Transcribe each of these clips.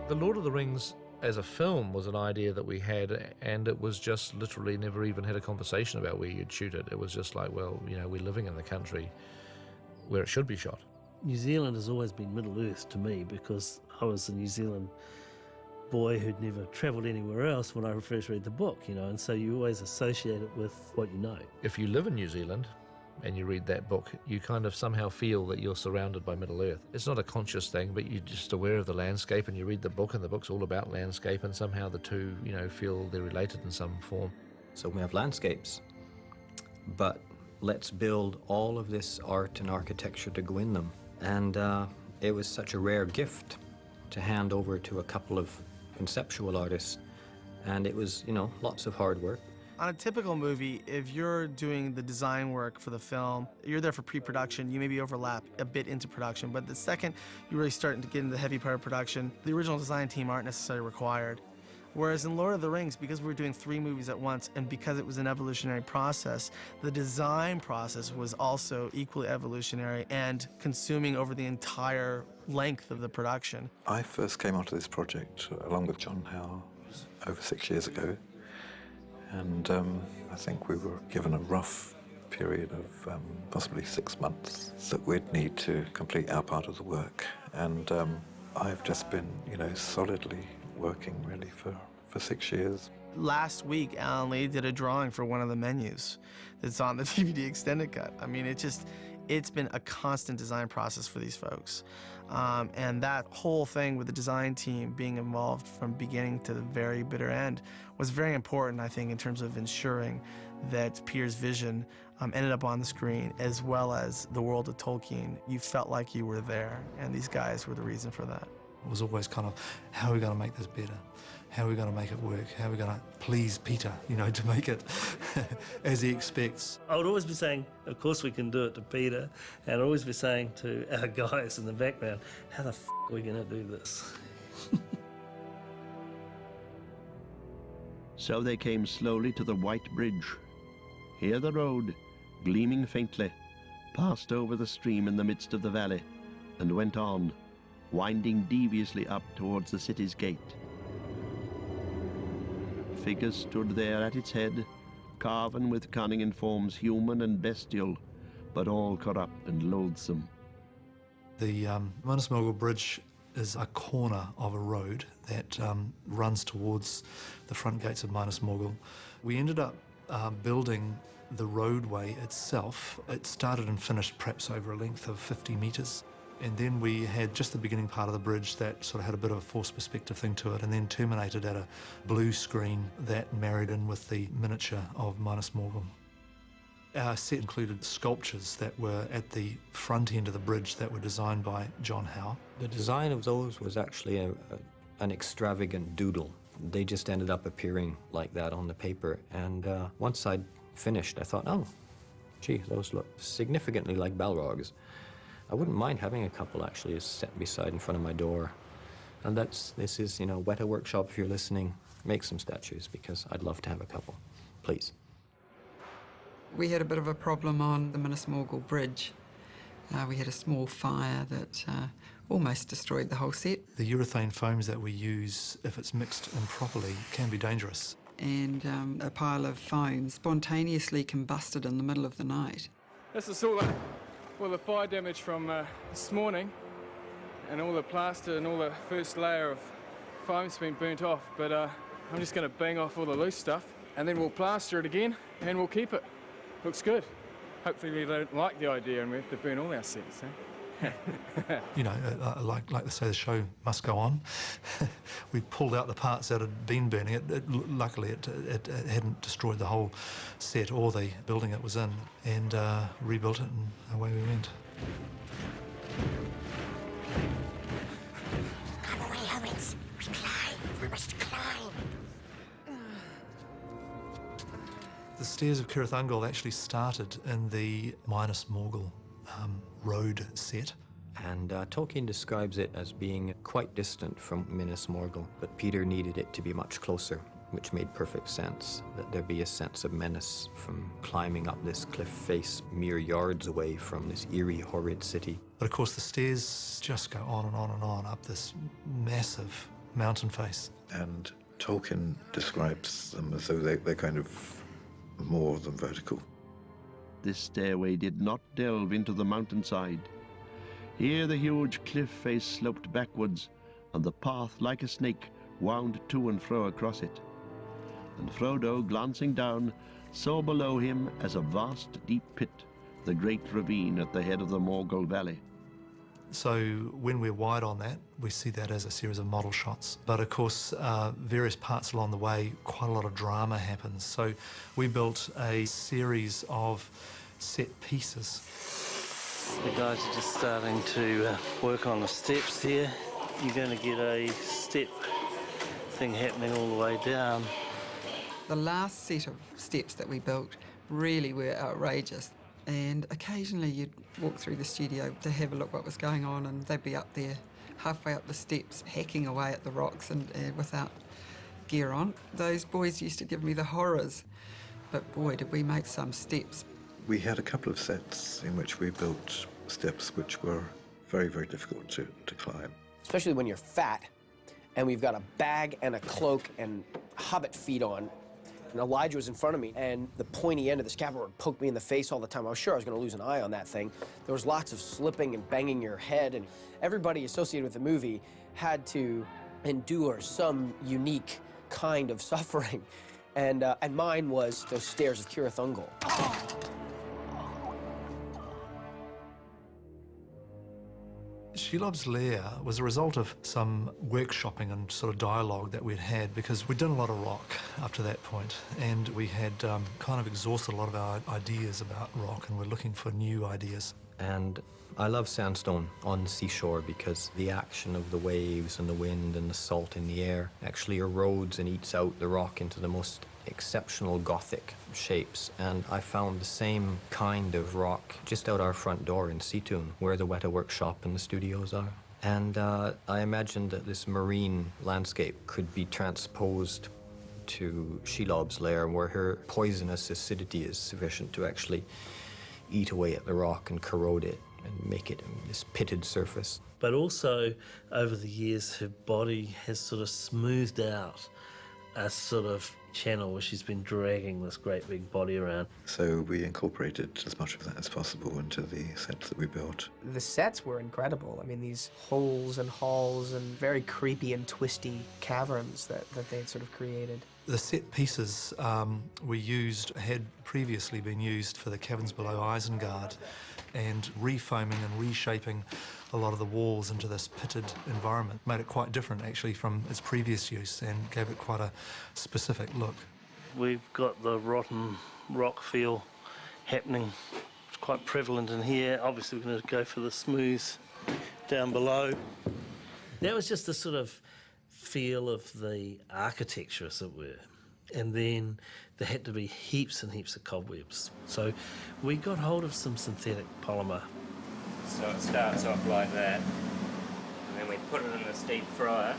The Lord of the Rings as a film was an idea that we had, and it was just literally never even had a conversation about where you'd shoot it. It was just like, well, you know, we're living in the country where it should be shot. New Zealand has always been Middle Earth to me because I was a New Zealand boy who'd never travelled anywhere else when I first read the book, you know, and so you always associate it with what you know. If you live in New Zealand and you read that book, you kind of somehow feel that you're surrounded by Middle Earth. It's not a conscious thing, but you're just aware of the landscape, and you read the book, and the book's all about landscape, and somehow the two, you know, feel they're related in some form. So we have landscapes, but let's build all of this art and architecture to go in them. And it was such a rare gift to hand over to a couple of conceptual artists. And it was, you know, lots of hard work. On a typical movie, if you're doing the design work for the film, you're there for pre-production, you maybe overlap a bit into production, but the second you're really starting to get into the heavy part of production, the original design team aren't necessarily required. Whereas in Lord of the Rings, because we were doing 3 movies at once, and because it was an evolutionary process, the design process was also equally evolutionary and consuming over the entire length of the production. I first came onto this project along with John Howe over 6 years ago, and I think we were given a rough period of possibly 6 months that we'd need to complete our part of the work. And I've just been, you know, solidly working really for 6 years. Last week, Alan Lee did a drawing for one of the menus that's on the DVD extended cut. I mean, it's been a constant design process for these folks. And that whole thing with the design team being involved from beginning to the very bitter end was very important, I think, in terms of ensuring that Peter's vision ended up on the screen, as well as the world of Tolkien. You felt like you were there, and these guys were the reason for that. It was always kind of, how are we going to make this better? How are we going to make it work? How are we going to please Peter, you know, to make it as he expects? I would always be saying, of course we can do it to Peter, and I'd always be saying to our guys in the background, how the f*** are we going to do this? So they came slowly to the White Bridge. Here the road, gleaming faintly, passed over the stream in the midst of the valley and went on, winding deviously up towards the city's gate. Figures stood there at its head, carven with cunning in forms human and bestial, but all corrupt and loathsome. The Minas Morgul Bridge is a corner of a road that runs towards the front gates of Minas Morgul. We ended up building the roadway itself. It started and finished perhaps over a length of 50 metres. And then we had just the beginning part of the bridge that sort of had a bit of a forced perspective thing to it, and then terminated at a blue screen that married in with the miniature of Minas Morgul. Our set included sculptures that were at the front end of the bridge that were designed by John Howe. The design of those was actually an extravagant doodle. They just ended up appearing like that on the paper, and once I'd finished, I thought, oh, gee, those look significantly like Balrogs. I wouldn't mind having a couple actually set beside in front of my door. And this is, you know, Weta Workshop, if you're listening, make some statues, because I'd love to have a couple, please. We had a bit of a problem on the Minas Morgul Bridge. We had a small fire that almost destroyed the whole set. The urethane foams that we use, if it's mixed improperly, can be dangerous. And a pile of foam spontaneously combusted in the middle of the night. This is all the fire damage from this morning, and all the plaster and all the first layer of foam's been burnt off, but I'm just going to bang off all the loose stuff, and then we'll plaster it again, and we'll keep it. Looks good. Hopefully they don't like the idea and we have to burn all our sets, eh? You know, like they say, the show must go on. We pulled out the parts that had been burning. Luckily, it hadn't destroyed the whole set or the building it was in, and rebuilt it, and away we went. Come away, Hobbits. We climb. We must climb. The Stairs of Cirith Ungol actually started in the Minas Morgul road set. And Tolkien describes it as being quite distant from Minas Morgul, but Peter needed it to be much closer, which made perfect sense, that there be a sense of menace from climbing up this cliff face mere yards away from this eerie, horrid city. But of course the stairs just go on and on and on up this massive mountain face. And Tolkien describes them as though they're kind of more than vertical. This stairway did not delve into the mountainside. Here the huge cliff face sloped backwards, and the path, like a snake, wound to and fro across it. And Frodo, glancing down, saw below him as a vast deep pit, the great ravine at the head of the Morgul Valley. So when we're wide on that, we see that as a series of model shots. But of course, various parts along the way, quite a lot of drama happens. So we built a series of set pieces. The guys are just starting to work on the steps here. You're going to get a step thing happening all the way down. The last set of steps that we built really were outrageous. And occasionally you'd walk through the studio to have a look what was going on, and they'd be up there halfway up the steps hacking away at the rocks and without gear on. Those boys used to give me the horrors, but boy did we make some steps. We had a couple of sets in which we built steps which were very, very difficult to climb. Especially when you're fat and we've got a bag and a cloak and hobbit feet on. And Elijah was in front of me, and the pointy end of the scaffold poked me in the face all the time. I was sure I was going to lose an eye on that thing. There was lots of slipping and banging your head, and everybody associated with the movie had to endure some unique kind of suffering. And mine was those stairs of Cirith Ungol. Shelob's Lair was a result of some workshopping and sort of dialogue that we'd had, because we'd done a lot of rock up to that point, and we had kind of exhausted a lot of our ideas about rock, and we're looking for new ideas. And I love sandstone on the seashore because the action of the waves and the wind and the salt in the air actually erodes and eats out the rock into the most exceptional Gothic shapes. And I found the same kind of rock just out our front door in Seatoun, where the Weta workshop and the studios are. And I imagined that this marine landscape could be transposed to Shelob's Lair, where her poisonous acidity is sufficient to actually eat away at the rock and corrode it and make it this pitted surface. But also, over the years, her body has sort of smoothed out a sort of channel where she's been dragging this great big body around. So we incorporated as much of that as possible into the sets that we built. The sets were incredible. I mean, these holes and halls and very creepy and twisty caverns that they had sort of created. The set pieces we used had previously been used for the caverns below Isengard, and refoaming and reshaping a lot of the walls into this pitted environment made it quite different actually from its previous use and gave it quite a specific look. We've got the rotten rock feel happening. It's quite prevalent in here. Obviously we're going to go for the smooth down below. That was just the sort of feel of the architecture, as it were. And then there had to be heaps and heaps of cobwebs. So we got hold of some synthetic polymer. So it starts off like that, and then we put it in this deep fryer.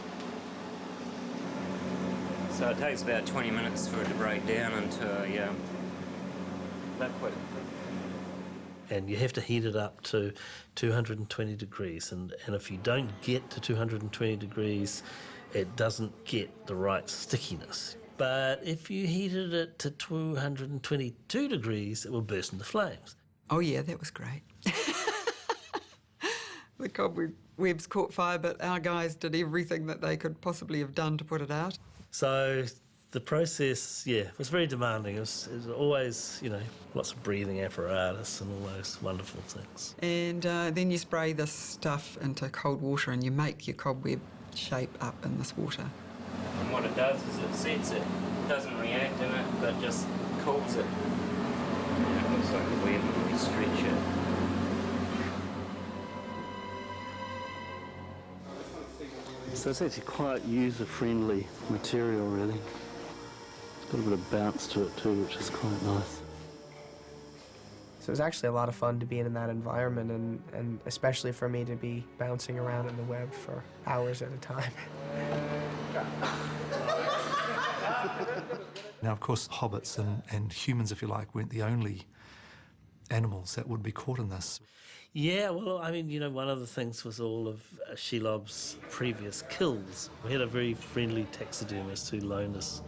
So it takes about 20 minutes for it to break down into a liquid. And you have to heat it up to 220 degrees. And if you don't get to 220 degrees, it doesn't get the right stickiness. But if you heated it to 222 degrees, it will burst into flames. Oh yeah, that was great. The cobwebs caught fire, but our guys did everything that they could possibly have done to put it out. So the process, was very demanding. It was always, lots of breathing apparatus and all those wonderful things. And then you spray this stuff into cold water and you make your cobweb shape up in this water. And what it does is it sets it. It doesn't react in it, but just cools it. And it looks like a web when we stretch it. So it's actually quite user-friendly material, really. It's got a bit of bounce to it too, which is quite nice. So it was actually a lot of fun to be in that environment, and especially for me to be bouncing around in the web for hours at a time. Now, of course, hobbits and humans, if you like, weren't the only animals that would be caught in this. Yeah, well, I mean, you know, one of the things was all of Shelob's previous kills. We had a very friendly taxidermist who loaned us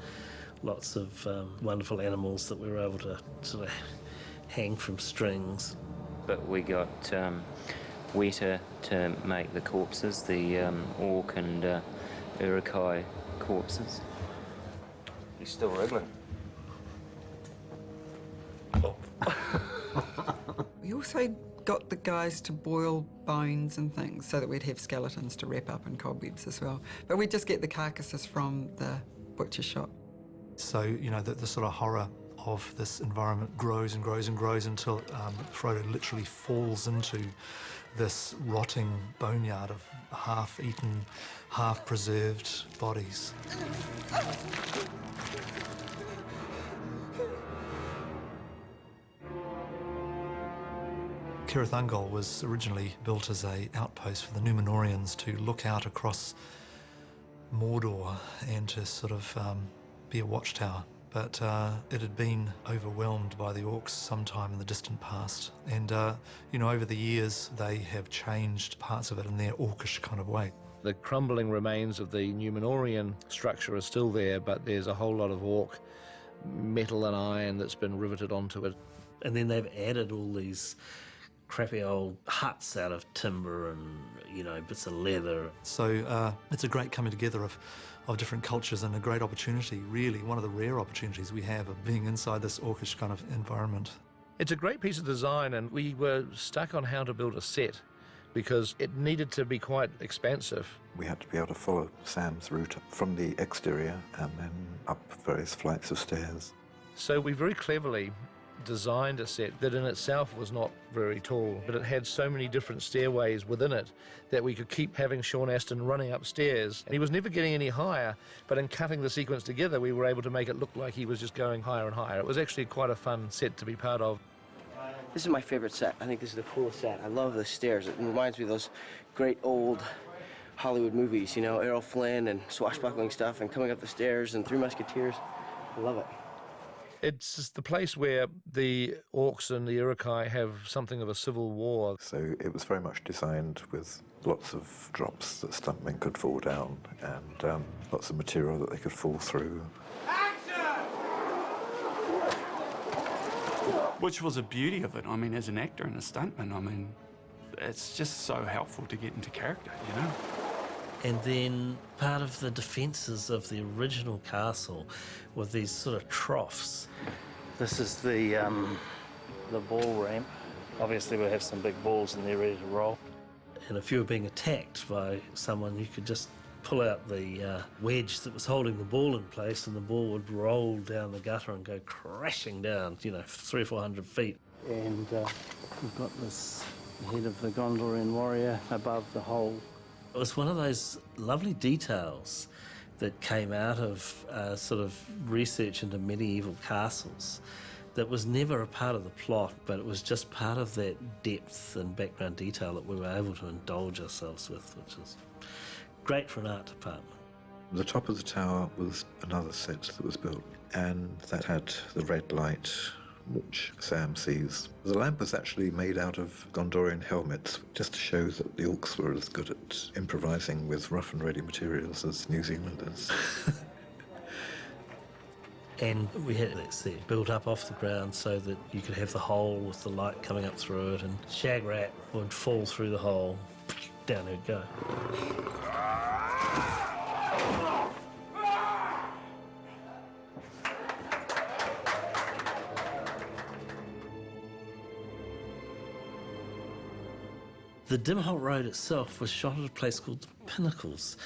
lots of wonderful animals that we were able to sort of hang from strings. But we got Weta to make the corpses, the orc and Urukai corpses. He's still wriggling. We also got the guys to boil bones and things so that we'd have skeletons to wrap up in cobwebs as well. But we'd just get the carcasses from the butcher shop. So, you know, the sort of horror of this environment grows and grows and grows until Frodo literally falls into this rotting boneyard of half-eaten, half-preserved bodies. Cirith Ungol was originally built as an outpost for the Númenóreans to look out across Mordor and to sort of be a watchtower. But it had been overwhelmed by the orcs sometime in the distant past. And, you know, over the years, they have changed parts of it in their orcish kind of way. The crumbling remains of the Númenórean structure are still there, but there's a whole lot of orc metal and iron that's been riveted onto it. And then they've added all these crappy old huts out of timber and, you know, bits of leather. So it's a great coming together of different cultures and a great opportunity, really, one of the rare opportunities we have of being inside this orcish kind of environment. It's a great piece of design, and we were stuck on how to build a set because it needed to be quite expansive. We had to be able to follow Sam's route from the exterior and then up various flights of stairs. So we very cleverly designed a set that in itself was not very tall, but it had so many different stairways within it that we could keep having Sean Astin running upstairs. And he was never getting any higher, but in cutting the sequence together, we were able to make it look like he was just going higher and higher. It was actually quite a fun set to be part of. This is my favorite set. I think this is the coolest set. I love the stairs. It reminds me of those great old Hollywood movies, you know, Errol Flynn and swashbuckling stuff and coming up the stairs and Three Musketeers. I love it. It's just the place where the orcs and the Urukai have something of a civil war. So it was very much designed with lots of drops that stuntmen could fall down and lots of material that they could fall through. Which was a beauty of it. I mean, as an actor and a stuntman, I mean, it's just so helpful to get into character, you know? And then part of the defences of the original castle were these sort of troughs. This is the ball ramp. Obviously we have some big balls in there ready to roll. And if you were being attacked by someone, you could just pull out the wedge that was holding the ball in place and the ball would roll down the gutter and go crashing down, you know, 300 or 400 feet. And we've got this head of the Gondorian warrior above the hole. It was one of those lovely details that came out of sort of research into medieval castles that was never a part of the plot, but it was just part of that depth and background detail that we were able to indulge ourselves with, which is great for an art department. The top of the tower was another set that was built, and that had the red light which Sam sees. The lamp was actually made out of Gondorian helmets, just to show that the orcs were as good at improvising with rough and ready materials as New Zealanders. And we had that set built up off the ground so that you could have the hole with the light coming up through it, and Shagrat would fall through the hole, down he'd go. The Dimholt Road itself was shot at a place called the Pinnacles,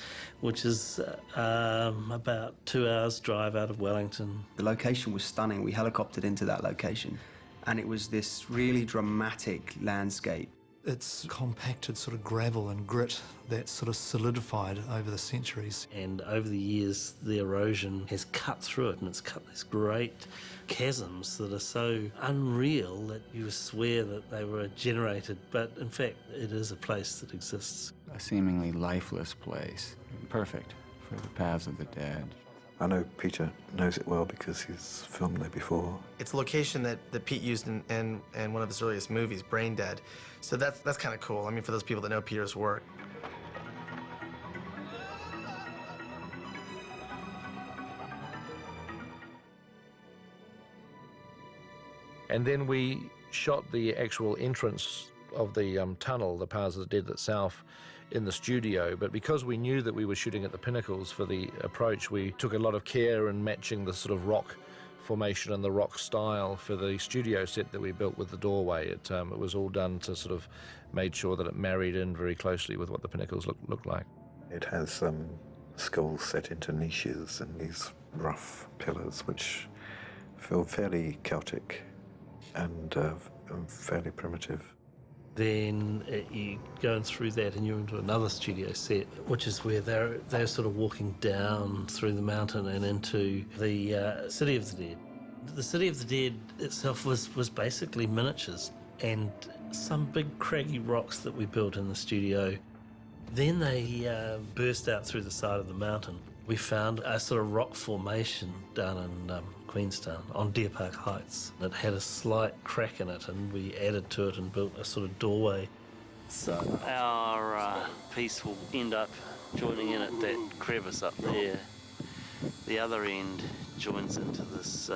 which is about 2 hours drive out of Wellington. The location was stunning. We helicoptered into that location, and it was this really dramatic landscape. It's compacted sort of gravel and grit that sort of solidified over the centuries. And over the years, the erosion has cut through it, and it's cut these great chasms that are so unreal that you swear that they were generated, but in fact, it is a place that exists. A seemingly lifeless place, perfect for the paths of the dead. I know Peter knows it well because he's filmed there before. It's a location that Pete used in one of his earliest movies, Brain Dead. So that's kind of cool. I mean, for those people that know Peter's work. And then we shot the actual entrance of the tunnel, the Paths of the Dead itself, in the studio. But because we knew that we were shooting at the Pinnacles for the approach, we took a lot of care in matching the sort of rock formation and the rock style for the studio set that we built with the doorway. It was all done to sort of made sure that it married in very closely with what the Pinnacles looked like. It has skulls set into niches and these rough pillars which feel fairly Celtic and fairly primitive. Then you're going through that and you're into another studio set, which is where they're sort of walking down through the mountain and into the City of the Dead. The City of the Dead itself was basically miniatures and some big craggy rocks that we built in the studio. Then they burst out through the side of the mountain. We found a sort of rock formation down in Queenstown on Deer Park Heights. It had a slight crack in it and we added to it and built a sort of doorway. So our piece will end up joining in at that crevice up there. The other end joins into this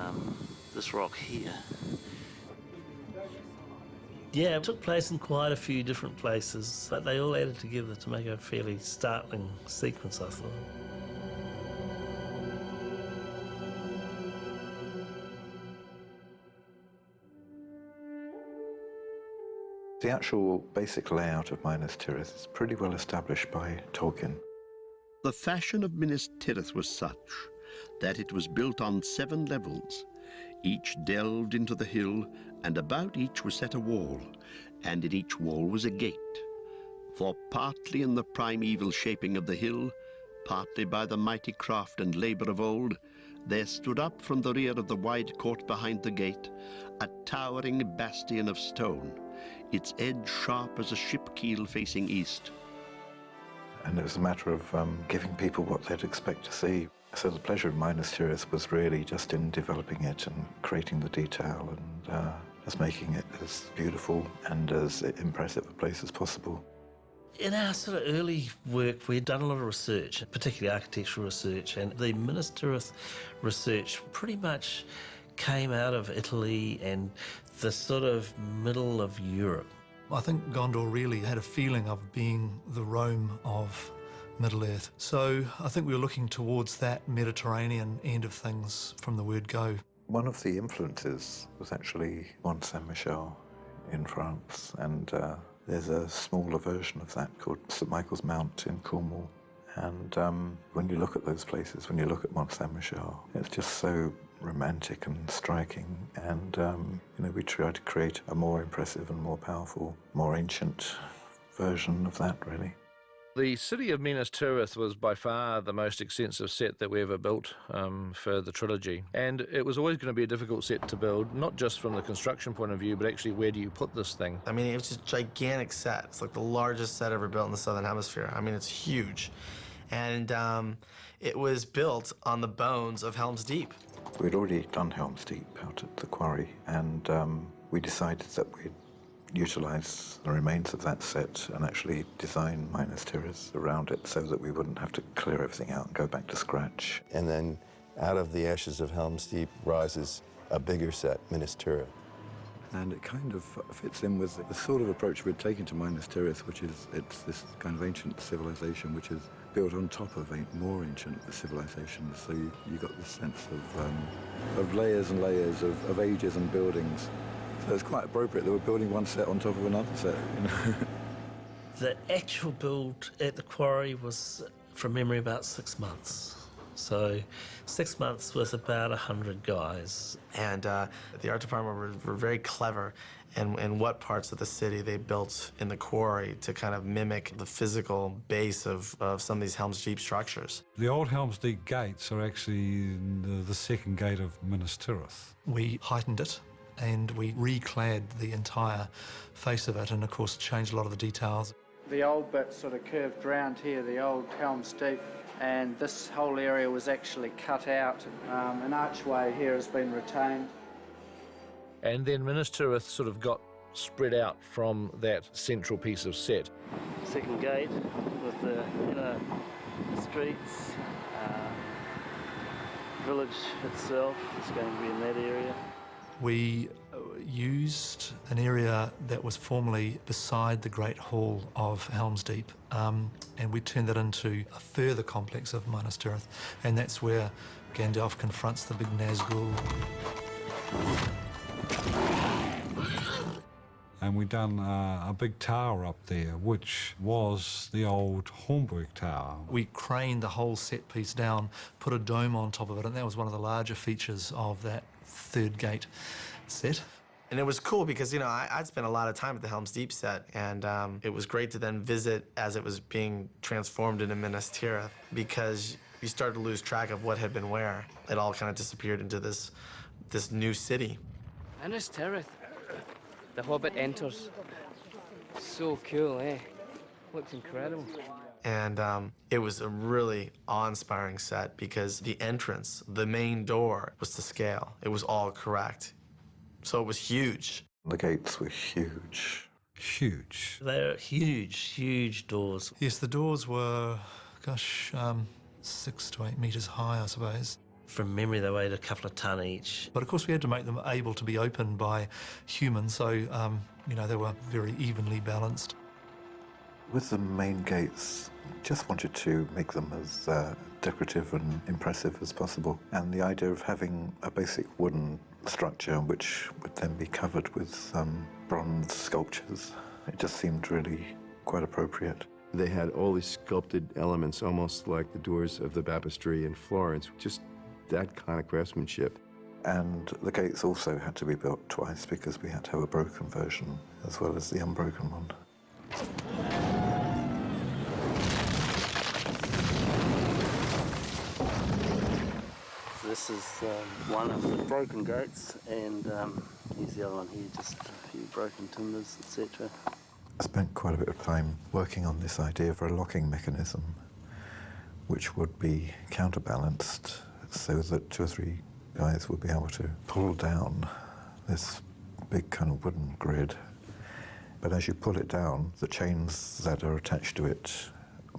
rock here. Yeah, it took place in quite a few different places, but they all added together to make a fairly startling sequence, I thought. The actual basic layout of Minas Tirith is pretty well established by Tolkien. The fashion of Minas Tirith was such that it was built on 7 levels. Each delved into the hill, and about each was set a wall, and in each wall was a gate. For partly in the primeval shaping of the hill, partly by the mighty craft and labour of old, there stood up from the rear of the wide court behind the gate a towering bastion of stone, its edge sharp as a ship keel facing east. And it was a matter of giving people what they'd expect to see. So the pleasure of Minas Tirith was really just in developing it and creating the detail and just making it as beautiful and as impressive a place as possible. In our sort of early work, we'd done a lot of research, particularly architectural research, and the Minas Tirith research pretty much came out of Italy and the sort of middle of Europe. I think Gondor really had a feeling of being the Rome of Middle-earth. So I think we were looking towards that Mediterranean end of things from the word go. One of the influences was actually Mont Saint-Michel in France, and there's a smaller version of that called St Michael's Mount in Cornwall. And when you look at those places, when you look at Mont Saint-Michel, it's just so romantic and striking. And we tried to create a more impressive and more powerful, more ancient version of that, really. The city of Minas Tirith was by far the most extensive set that we ever built for the trilogy. And it was always going to be a difficult set to build, not just from the construction point of view, but actually where do you put this thing? I mean, it was a gigantic set. It's like the largest set ever built in the Southern Hemisphere. I mean, it's huge. And it was built on the bones of Helm's Deep. We'd already done Helm's Deep out at the quarry, and we decided that we'd utilize the remains of that set and actually design Minas Tirith around it so that we wouldn't have to clear everything out and go back to scratch. And then out of the ashes of Helm's Deep rises a bigger set, Minas Tirith. And it kind of fits in with the sort of approach we're taking to Minas Tirith, which is it's this kind of ancient civilization which is built on top of more ancient civilizations. So you got this sense of layers and layers of ages and buildings. So it's quite appropriate that we're building one set on top of another set. The actual build at the quarry was, from memory, about 6 months. So 6 months with about 100 guys. And the art department were very clever in what parts of the city they built in the quarry to kind of mimic the physical base of some of these Helm's Deep structures. The old Helm's Deep gates are actually the second gate of Minas Tirith. We heightened it and we reclad the entire face of it and, of course, changed a lot of the details. The old bit sort of curved round here, the old Helm's Deep, and this whole area was actually cut out. An archway here has been retained. And then Minas Tirith sort of got spread out from that central piece of set. Second gate with the inner streets, village itself is going to be in that area. We used an area that was formerly beside the Great Hall of Helm's Deep, and we turned that into a further complex of Minas Tirith, and that's where Gandalf confronts the big Nazgul. And we done a big tower up there, which was the old Hornburg Tower. We craned the whole set piece down, put a dome on top of it, and that was one of the larger features of that third gate set. And it was cool because, you know, I'd spent a lot of time at the Helm's Deep set, and it was great to then visit as it was being transformed into Minas Tirith, because you started to lose track of what had been where. It all kind of disappeared into this new city. Minas Tirith. The Hobbit enters. So cool, eh? Looks incredible. And it was a really awe-inspiring set because the entrance, the main door, was to scale. It was all correct. So it was huge. The gates were huge. Huge. They're huge, huge doors. Yes, the doors were, gosh, 6 to 8 metres high, I suppose. From memory, they weighed a couple of tonne each. But of course, we had to make them able to be opened by humans, so, you know, they were very evenly balanced. With the main gates, just wanted to make them as decorative and impressive as possible. And the idea of having a basic wooden structure which would then be covered with bronze sculptures, it just seemed really quite appropriate. They had all these sculpted elements, almost like the doors of the baptistry in Florence, just that kind of craftsmanship. And the gates also had to be built twice because we had to have a broken version as well as the unbroken one. This is one of the broken gates, and here's the other one here, just a few broken timbers, etc. I spent quite a bit of time working on this idea of a locking mechanism which would be counterbalanced so that 2 or 3 guys would be able to pull down this big kind of wooden grid. But as you pull it down, the chains that are attached to it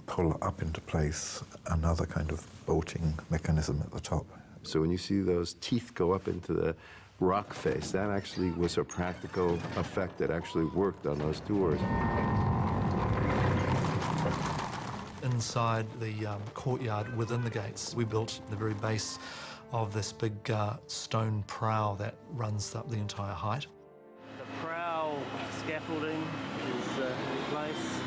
pull up into place another kind of bolting mechanism at the top. So when you see those teeth go up into the rock face, that actually was a practical effect that actually worked on those doors. Inside the courtyard within the gates, we built the very base of this big stone prow that runs up the entire height. The prow scaffolding is in place.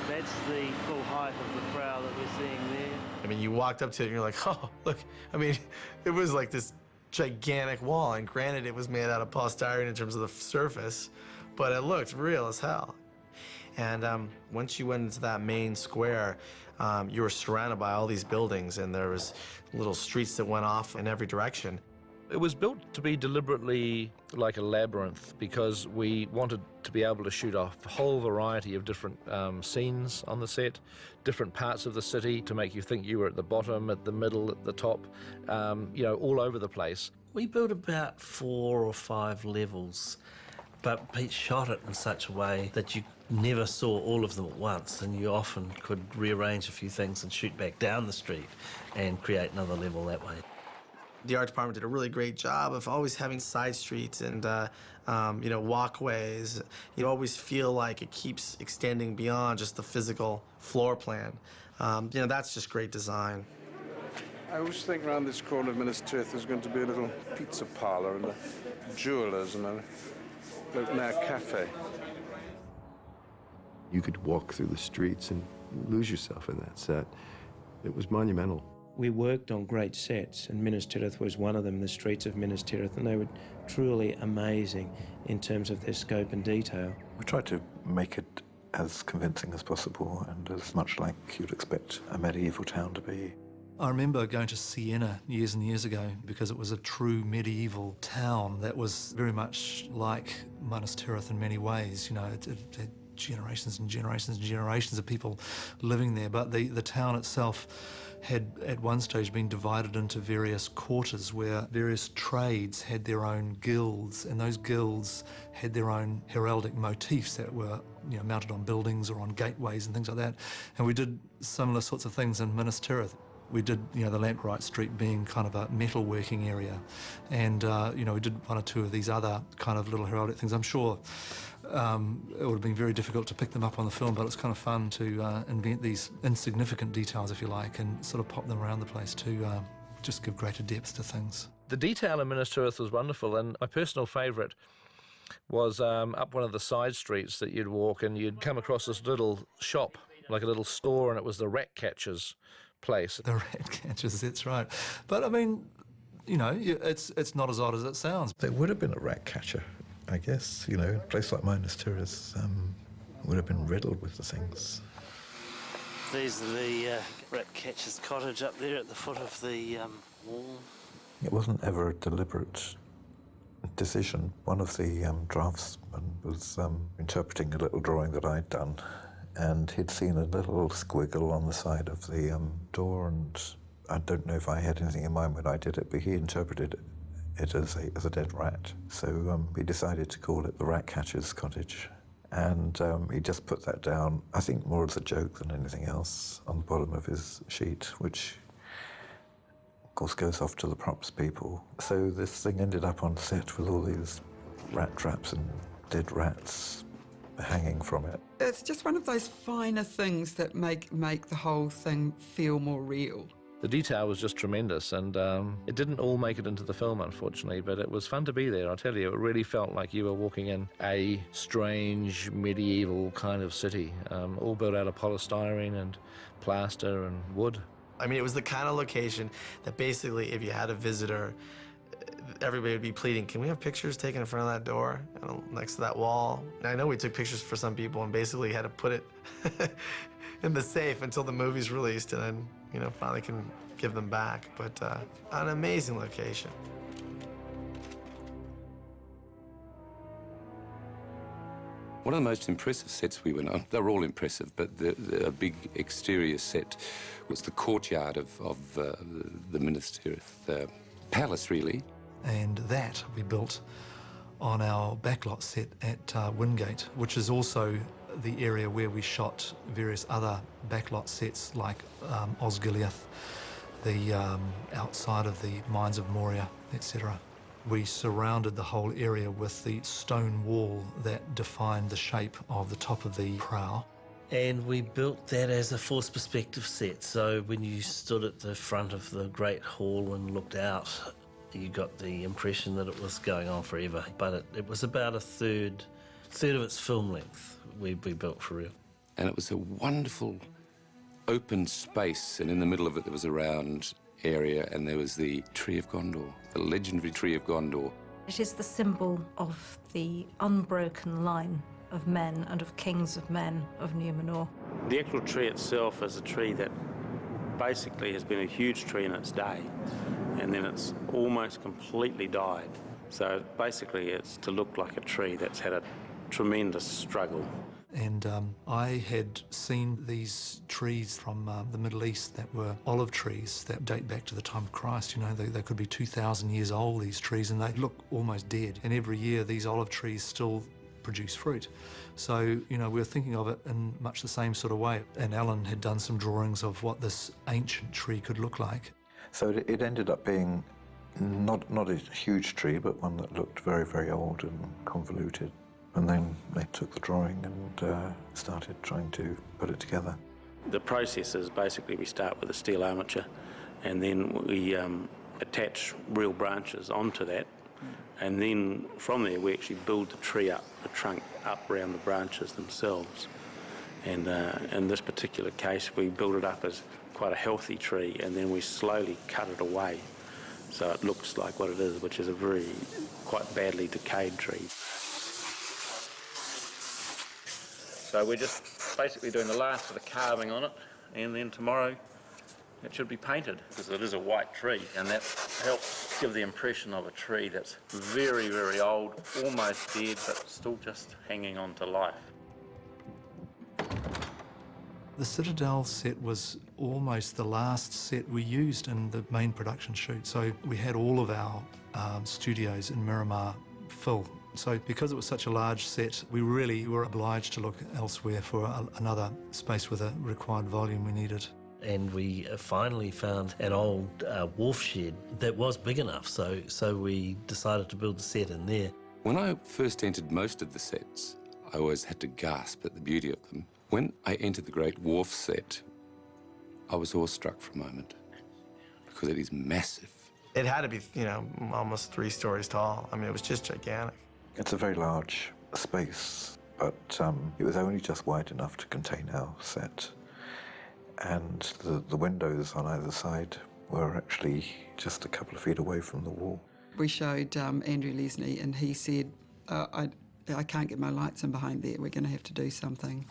That's the full height of the prow that we're seeing there. I mean, you walked up to it and you're like, oh, look. I mean, it was like this gigantic wall, and granted, it was made out of polystyrene in terms of the surface, but it looked real as hell. And once you went into that main square, you were surrounded by all these buildings, and there was little streets that went off in every direction. It was built to be deliberately like a labyrinth because we wanted to be able to shoot a whole variety of different scenes on the set, different parts of the city to make you think you were at the bottom, at the middle, at the top, you know, all over the place. We built about 4 or 5 levels, but Pete shot it in such a way that you never saw all of them at once, and you often could rearrange a few things and shoot back down the street and create another level that way. The art department did a really great job of always having side streets and you know, walkways. You always feel like it keeps extending beyond just the physical floor plan. You know, that's just great design. I always think around this corner of Minas Tirith there's going to be a little pizza parlour and a jeweller's and a open-air cafe. You could walk through the streets and lose yourself in that set. It was monumental. We worked on great sets, and Minas Tirith was one of them, the streets of Minas Tirith, and they were truly amazing in terms of their scope and detail. We tried to make it as convincing as possible and as much like you'd expect a medieval town to be. I remember going to Siena years and years ago because it was a true medieval town that was very much like Minas Tirith in many ways. You know, it generations and generations and generations of people living there. But the town itself had at one stage been divided into various quarters where various trades had their own guilds, and those guilds had their own heraldic motifs that were mounted on buildings or on gateways and things like that. And we did similar sorts of things in Minas Tirith. We did, the Lampright Street being kind of a metalworking area, and we did one or two of these other kind of little heraldic things. I'm sure it would have been very difficult to pick them up on the film, but it's kind of fun to invent these insignificant details, if you like, and sort of pop them around the place to just give greater depth to things. The detail in Minas Tirith was wonderful, and my personal favourite was up one of the side streets that you'd walk, and you'd come across this little shop, like a little store, and it was the rat catcher's place. The rat catchers, that's right. But I mean, it's not as odd as it sounds. There would have been a rat catcher, I guess. A place like Minas Tirith would have been riddled with the things. These are the rat catcher's cottage up there at the foot of the wall. It wasn't ever a deliberate decision. One of the draftsmen was interpreting a little drawing that I'd done, and he'd seen a little squiggle on the side of the door, and I don't know if I had anything in mind when I did it, but he interpreted it as a dead rat. So he decided to call it the Rat Catcher's Cottage. And he just put that down, I think more as a joke than anything else, on the bottom of his sheet, which of course goes off to the props people. So this thing ended up on set with all these rat traps and dead rats hanging from it. It's just one of those finer things that make the whole thing feel more real. The detail was just tremendous, and it didn't all make it into the film, unfortunately, but it was fun to be there, I tell you. It really felt like you were walking in a strange, medieval kind of city, all built out of polystyrene and plaster and wood. I mean, it was the kind of location that basically, if you had a visitor, everybody would be pleading, can we have pictures taken in front of that door, next to that wall? And I know we took pictures for some people and basically had to put it in the safe until the movie's released, and then, finally can give them back. But an amazing location. One of the most impressive sets we went on, they're all impressive, but the big exterior set was the courtyard of the Minas Tirith palace, really. And that we built on our backlot set at Wingate, which is also the area where we shot various other backlot sets like Osgiliath, the outside of the Mines of Moria, etc. We surrounded the whole area with the stone wall that defined the shape of the top of the prow. And we built that as a forced perspective set, so when you stood at the front of the Great Hall and looked out, you got the impression that it was going on forever. But it was about a third of its film length we built for real. And it was a wonderful open space, and in the middle of it there was a round area, and there was the Tree of Gondor, the legendary Tree of Gondor. It is the symbol of the unbroken line of men and of kings of men of Numenor. The actual tree itself is a tree that basically has been a huge tree in its day, and then it's almost completely died. So basically it's to look like a tree that's had a tremendous struggle. And I had seen these trees from the Middle East that were olive trees that date back to the time of Christ. They could be 2,000 years old, these trees, and they look almost dead. And every year these olive trees still produce fruit. So, we were thinking of it in much the same sort of way. And Alan had done some drawings of what this ancient tree could look like. So it ended up being not a huge tree, but one that looked very, very old and convoluted. And then they took the drawing and started trying to put it together. The process is basically we start with a steel armature, and then we attach real branches onto that, and then from there we actually build the tree up, the trunk up around the branches themselves. And in this particular case, we build it up as quite a healthy tree, and then we slowly cut it away so it looks like what it is, which is a very quite badly decayed tree. So we're just basically doing the last of the carving on it, and then tomorrow it should be painted, because it is a white tree, and that helps give the impression of a tree that's very, very old, almost dead, but still just hanging on to life. The Citadel set was almost the last set we used in the main production shoot. So we had all of our studios in Miramar full. So because it was such a large set, we really were obliged to look elsewhere for another space with a required volume we needed. And we finally found an old wharf shed that was big enough, so we decided to build the set in there. When I first entered most of the sets, I always had to gasp at the beauty of them. When I entered the Great Wharf set, I was awestruck for a moment, because it is massive. It had to be, you know, almost 3 stories tall. I mean, it was just gigantic. It's a very large space, but it was only just wide enough to contain our set. And the windows on either side were actually just a couple of feet away from the wall. We showed Andrew Lesney, and he said, I can't get my lights in behind there. We're going to have to do something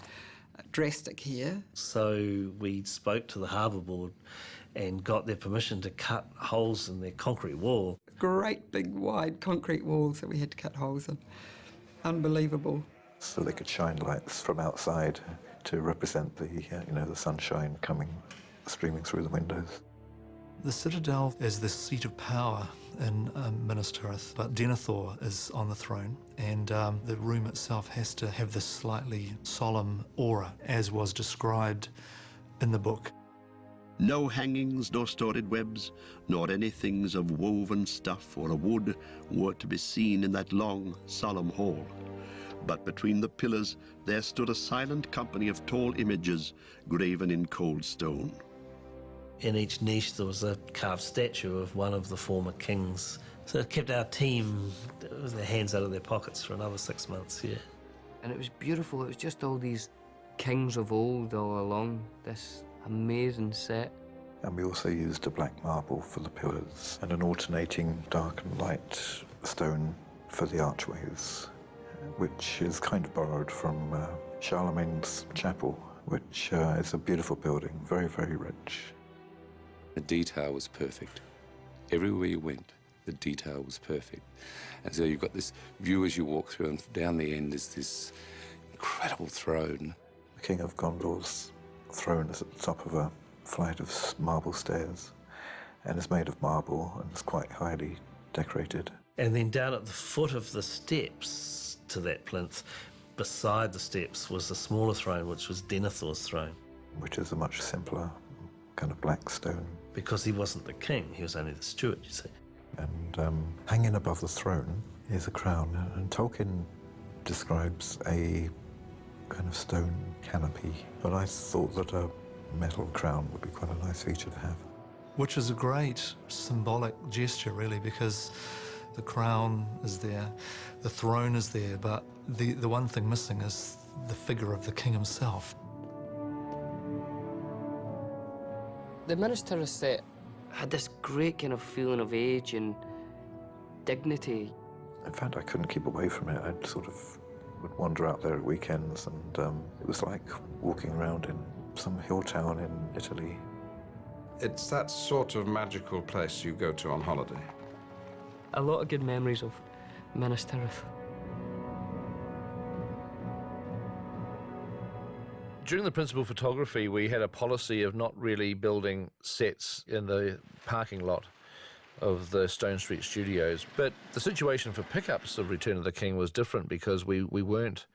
drastic here. So we spoke to the Harbour Board and got their permission to cut holes in their concrete wall. Great big wide concrete walls that we had to cut holes in. Unbelievable. So they could shine lights from outside to represent the, you know, the sunshine streaming through the windows. The Citadel is the seat of power in Minas Tirith, but Denethor is on the throne, and the room itself has to have this slightly solemn aura, as was described in the book. No hangings, nor storied webs, nor any things of woven stuff or of wood were to be seen in that long, solemn hall. But between the pillars there stood a silent company of tall images graven in cold stone. In each niche there was a carved statue of one of the former kings. So it kept our team with their hands out of their pockets for another 6 months, yeah. And it was beautiful. It was just all these kings of old all along this amazing set. And we also used a black marble for the pillars and an alternating dark and light stone for the archways, which is kind of borrowed from Charlemagne's chapel, which is a beautiful building, very, very rich. The detail was perfect. Everywhere you went, the detail was perfect. And so you've got this view as you walk through, and down the end is this incredible throne. The King of Gondor's throne is at the top of a flight of marble stairs, and is made of marble and is quite highly decorated. And then down at the foot of the steps to that plinth, beside the steps, was the smaller throne, which was Denethor's throne. Which is a much simpler kind of black stone. Because he wasn't the king, he was only the steward, you see. And hanging above the throne is a crown, and Tolkien describes a kind of stone canopy, but I thought that a metal crown would be quite a nice feature to have. Which is a great symbolic gesture, really, because the crown is there, the throne is there, but the one thing missing is the figure of the king himself. The Minas Tirith set had this great kind of feeling of age and dignity. In fact, I couldn't keep away from it. I sort of would wander out there at weekends, and it was like walking around in some hill town in Italy. It's that sort of magical place you go to on holiday. A lot of good memories of Minas Tirith. During the principal photography, we had a policy of not really building sets in the parking lot of the Stone Street studios. But the situation for pickups of Return of the King was different, because we weren't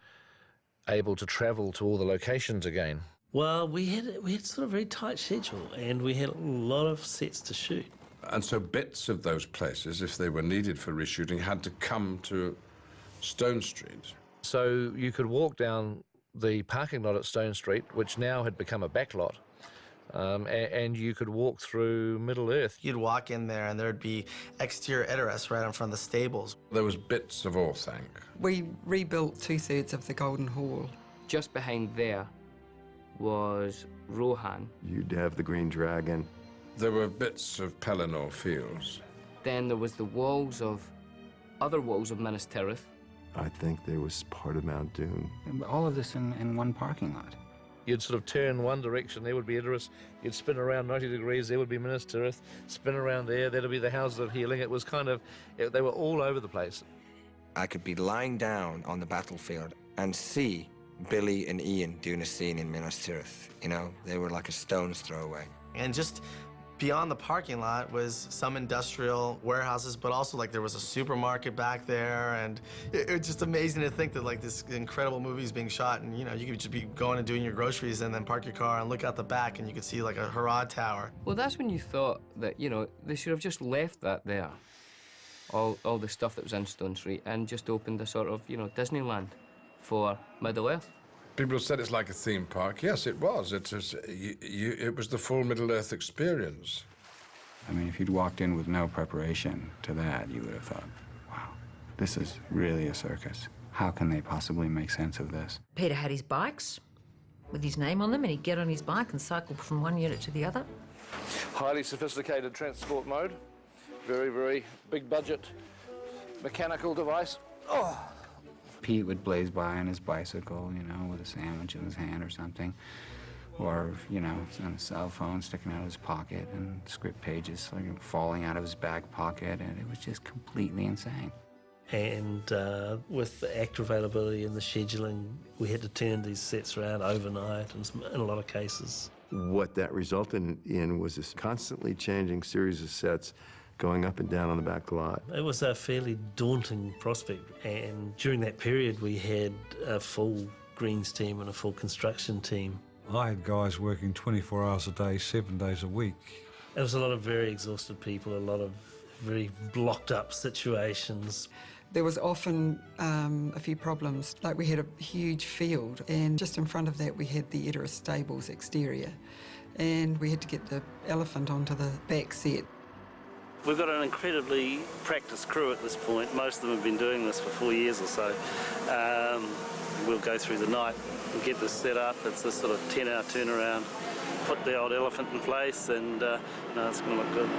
able to travel to all the locations again. Well, we had sort of a very tight schedule, and we had a lot of sets to shoot. And so bits of those places, if they were needed for reshooting, had to come to Stone Street. So you could walk down the parking lot at Stone Street, which now had become a back lot, and you could walk through Middle-earth. You'd walk in there and there'd be exterior Edoras right in front of the stables. There was bits of Orthanc. We rebuilt 2/3 of the Golden Hall. Just behind there was Rohan. You'd have the Green Dragon. There were bits of Pelennor Fields. Then there was the other walls of Minas Tirith. I think there was part of Mount Doom. All of this in one parking lot. You'd sort of turn one direction, there would be Edoras. You'd spin around 90 degrees, there would be Minas Tirith. Spin around there'd be the Houses of Healing. It was kind of, they were all over the place. I could be lying down on the battlefield and see Billy and Ian doing a scene in Minas Tirith. You know, they were like a stone's throw away. And just beyond the parking lot was some industrial warehouses, but also like there was a supermarket back there, and it's just amazing to think that like this incredible movie is being shot, and you know, you could just be going and doing your groceries and then park your car and look out the back and you could see like a Harad Tower. Well, that's when you thought that, you know, they should have just left that there, all the stuff that was in Stone Street, and just opened a sort of, you know, Disneyland for Middle-earth. People said it's like a theme park. Yes, it was. It was the full Middle-earth experience. I mean, if you'd walked in with no preparation to that, you would have thought, wow, this is really a circus. How can they possibly make sense of this? Peter had his bikes with his name on them, and he'd get on his bike and cycle from one unit to the other. Highly sophisticated transport mode. Very, very big budget mechanical device. Oh. Pete would blaze by on his bicycle, you know, with a sandwich in his hand or something. Or, you know, on a cell phone sticking out of his pocket, and script pages like falling out of his back pocket, and it was just completely insane. And with the actor availability and the scheduling, we had to turn these sets around overnight in a lot of cases. What that resulted in was this constantly changing series of sets going up and down on the back lot. It was a fairly daunting prospect, and during that period we had a full greens team and a full construction team. I had guys working 24 hours a day, 7 days a week. There was a lot of very exhausted people, a lot of very blocked up situations. There was often a few problems, like we had a huge field, and just in front of that we had the Edoras stables exterior, and we had to get the elephant onto the back set. We've got an incredibly practiced crew at this point. Most of them have been doing this for 4 years or so. We'll go through the night and get this set up. It's this sort of 10-hour turnaround, put the old elephant in place, and it's going to look good.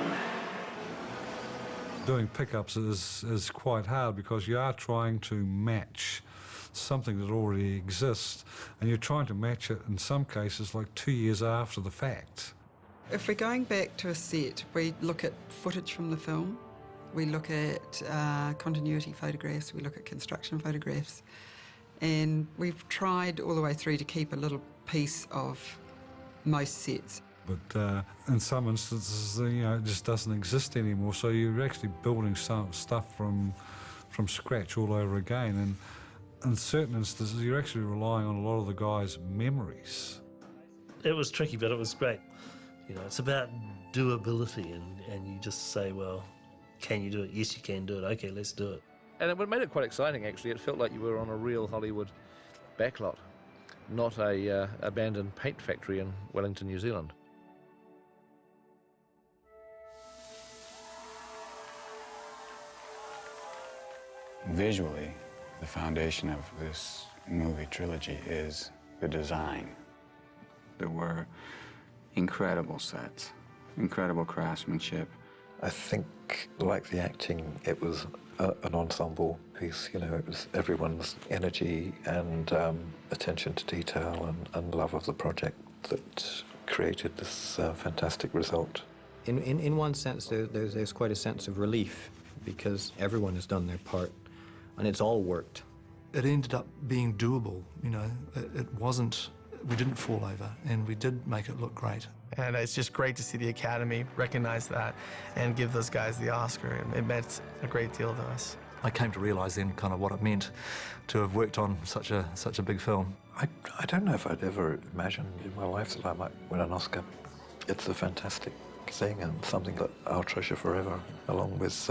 Doing pickups is quite hard because you are trying to match something that already exists, and you're trying to match it in some cases like 2 years after the fact. If we're going back to a set, we look at footage from the film, we look at continuity photographs, we look at construction photographs, and we've tried all the way through to keep a little piece of most sets. But in some instances, you know, it just doesn't exist anymore, so you're actually building some stuff from scratch all over again, and in certain instances, you're actually relying on a lot of the guys' memories. It was tricky, but it was great. You know, it's about doability, and you just say, well, can you do it? Yes, you can do it. Okay, let's do it. And it made it quite exciting, actually. It felt like you were on a real Hollywood backlot, not a abandoned paint factory in Wellington, New Zealand. Visually, the foundation of this movie trilogy is the design. There were incredible sets, incredible craftsmanship. I think, like the acting, it was an ensemble piece. You know, it was everyone's energy and attention to detail and love of the project that created this fantastic result. In one sense, there's quite a sense of relief because everyone has done their part and it's all worked. It ended up being doable, you know. It wasn't, we didn't fall over, and we did make it look great. And it's just great to see the Academy recognize that and give those guys the Oscar. It meant a great deal to us. I came to realise then kind of what it meant to have worked on such a big film. I don't know if I'd ever imagined in my life that I might win an Oscar. It's a fantastic thing and something that I'll treasure forever, along with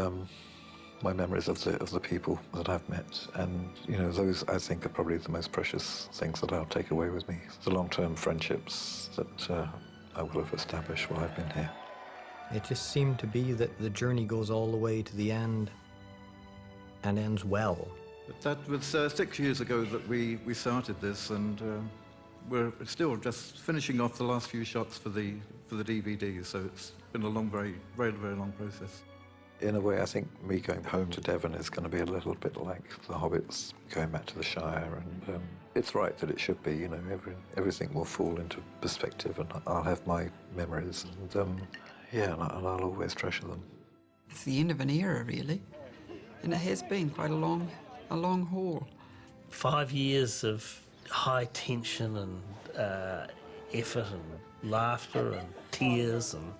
my memories of the people that I've met. And, you know, those, I think, are probably the most precious things that I'll take away with me. The long-term friendships that I will have established while I've been here. It just seemed to be that the journey goes all the way to the end and ends well. That was 6 years ago that we started this, and we're still just finishing off the last few shots for the DVD, so it's been a long, very long process. In a way, I think me going home to Devon is going to be a little bit like the Hobbits going back to the Shire, and it's right that it should be. You know, everything will fall into perspective, and I'll have my memories, and yeah, and I'll always treasure them. It's the end of an era, really, and it has been quite a long haul. 5 years of high tension and effort and laughter and tears and,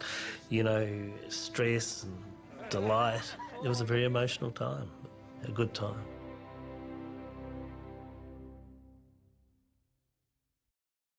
you know, stress and delight. It was a very emotional time, a good time.